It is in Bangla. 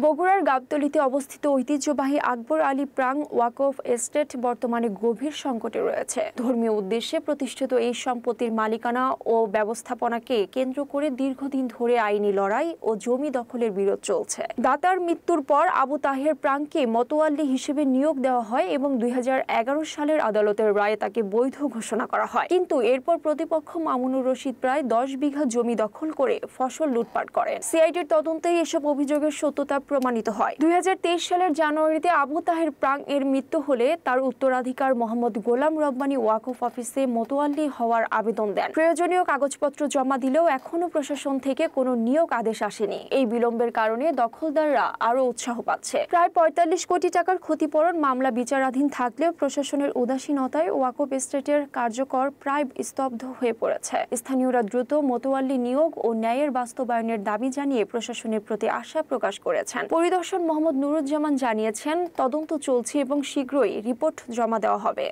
বগুড়ার গাবতলীতে অবস্থিত ঐতিহ্যবাহী আকবর আলী প্রাং ওয়াকফ এস্টেট বর্তমানে গভীর সংকটে রয়েছে। ধর্মীয় উদ্দেশ্যে প্রতিষ্ঠিত এই সম্পত্তির মালিকানা ও ব্যবস্থাপনাকে কেন্দ্র করে দীর্ঘদিন ধরে আইনি লড়াই ও জমি দখলের বিরোধ চলছে। দাতার মৃত্যুর পর আবু তাহের প্রাংকে মতোয়াল্লি হিসেবে নিয়োগ দেওয়া হয় এবং 2011 সালের আদালতের রায়ে তাকে বৈধ ঘোষণা করা হয়। কিন্তু এরপর প্রতিপক্ষ মামুনুর রশিদ প্রায় 10 বিঘা জমি দখল করে ফসল লুটপাট করেন। সিআইডির তদন্তেই এসব অভিযোগের সত্যতা প্রমাণিত হয়। 2023 সালের জানুয়ারিতে আবু তাহের প্রাং এর মৃত্যু হলে তার উত্তরাধিকার মোহাম্মদ গোলাম রব্বানী ওয়াকফ অফিসে মোতোয়াল্লি হওয়ার আবেদন দেন। প্রয়োজনীয় কাগজপত্র জমা দিলেও এখনো প্রশাসন থেকে কোনো নিয়োগ আদেশ আসেনি। এই বিলম্বের কারণে দখলদাররা আরো উৎসাহ পাচ্ছে। প্রায় 45 কোটি টাকার ক্ষতিপূরণ মামলা বিচারাধীন থাকলেও প্রশাসনের উদাসীনতায় ওয়াকফ এস্টেটের কার্যকর প্রায় স্তব্ধ হয়ে পড়েছে। স্থানীয়রা দ্রুত মোতোয়াল্লি নিয়োগ ও ন্যায়ের বাস্তবায়নের দাবি জানিয়ে প্রশাসনের প্রতি আশা প্রকাশ করেছেন। পরিদর্শক মোহাম্মদ নুরুজ্জামান জানিয়েছেন, তদন্ত চলছে এবং শীঘ্রই রিপোর্ট জমা দেওয়া হবে।